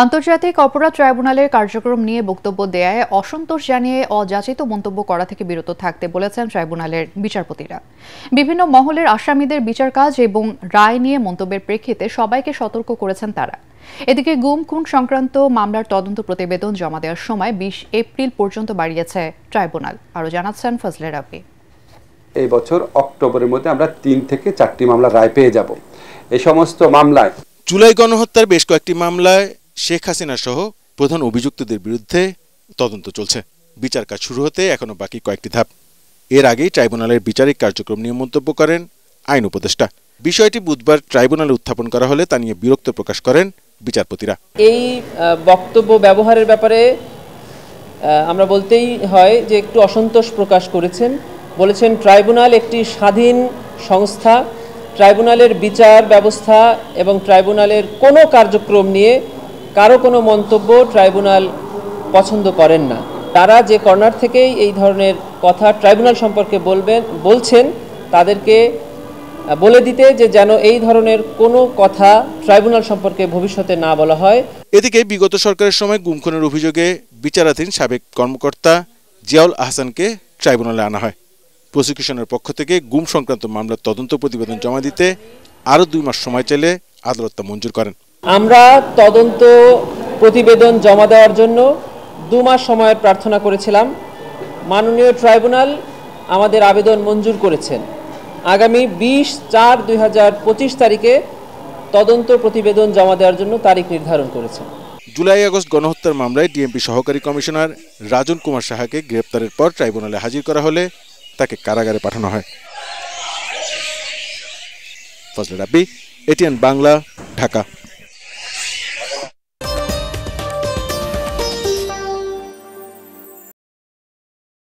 আন্তর্জাতিক অপরাধ ট্রাইব্যুনালের কার্যক্রম নিয়ে বক্তব্য দেয়ায় অসন্তোষ জানিয়ে অযাচিত মন্তব্য করা থেকে বিরত থাকতে বলেছেন ট্রাইব্যুনালের বিচারপতিরা। বিভিন্ন মহলের আসামিদের বিচার কাজ এবং রায় নিয়ে মন্তব্যের প্রেক্ষিতে সবাইকে সতর্ক করেছেন তারা। এদিকে গুম খুন সংক্রান্ত মামলার তদন্ত প্রতিবেদন জমা দেওয়ার সময় 20 এপ্রিল পর্যন্ত বাড়িয়েছে ট্রাইব্যুনাল। আরও জানাচ্ছেন ফজলে রাব্বি। এই বছর অক্টোবরের মধ্যে আমরা 3 থেকে 4টি মামলা রায় পেয়ে যাব। এই সমস্ত মামলায় জুলাই গণহত্যার বেশ কয়েকটি মামলায় শেখ হাসিনা সহ প্রধান অভিযুক্তদের বিরুদ্ধে তদন্ত চলছে। বিচার কাজ শুরু হতে এখনো বাকি কয়েকটি ধাপ। এর আগেই ট্রাইব্যুনালের বিচারিক কার্যক্রম নিয়ে মন্তব্য করেন আইন উপদেষ্টা। বিষয়টি বুধবার ট্রাইব্যুনালে উত্থাপন করা হলে তা নিয়ে বিরক্ত প্রকাশ করেন বিচারপতিরা। এই বক্তব্য ব্যবহারের ব্যাপারে আমরা বলতেই হয় যে একটু অসন্তোষ প্রকাশ করেছেন। বলেছেন ট্রাইব্যুনাল একটি স্বাধীন সংস্থা, ট্রাইব্যুনালের বিচার ব্যবস্থা এবং ট্রাইব্যুনালের কোনো কার্যক্রম নিয়ে কারো কোনো মন্তব্য ট্রাইব্যুনাল পছন্দ করেন না। তারা যে কর্নার থেকেই এই ধরনের কথা ট্রাইব্যুনাল সম্পর্কে বলছেন তাদেরকে বলে দিতে যে যেন এই ধরনের কোনো কথা ট্রাইব্যুনাল সম্পর্কে ভবিষ্যতে না বলা হয়। এদিকে বিগত সরকারের সময় গুম খুনের অভিযোগে বিচারাধীন সাবেক কর্মকর্তা জিয়াউল আহসানকে ট্রাইব্যুনালে আনা হয়। প্রসিকিউশনের পক্ষ থেকে গুম সংক্রান্ত মামলার তদন্ত প্রতিবেদন জমা দিতে আরও 2 মাস সময় চাইলে আদালত তা মঞ্জুর করেন। আমরা তদন্ত প্রতিবেদন জমা দেওয়ার জন্য 2 মাস সময়ের প্রার্থনা করেছিলাম। মাননীয় ট্রাইব্যুনাল আমাদের আবেদন মঞ্জুর করেছেন। আগামী 20/4/2025 তারিখে তদন্ত প্রতিবেদন জমা দেওয়ার জন্য তারিখ নির্ধারণ করেছেন। জুলাই-আগস্ট গণহত্যার মামলায় ডিএমপি সহকারী কমিশনার রাজন কুমার সাহাকে গ্রেপ্তারের পর ট্রাইব্যুনালে হাজির করা হলে তাকে কারাগারে পাঠানো হয়। ফজলে রাব্বি, এটিএন বাংলা, ঢাকা।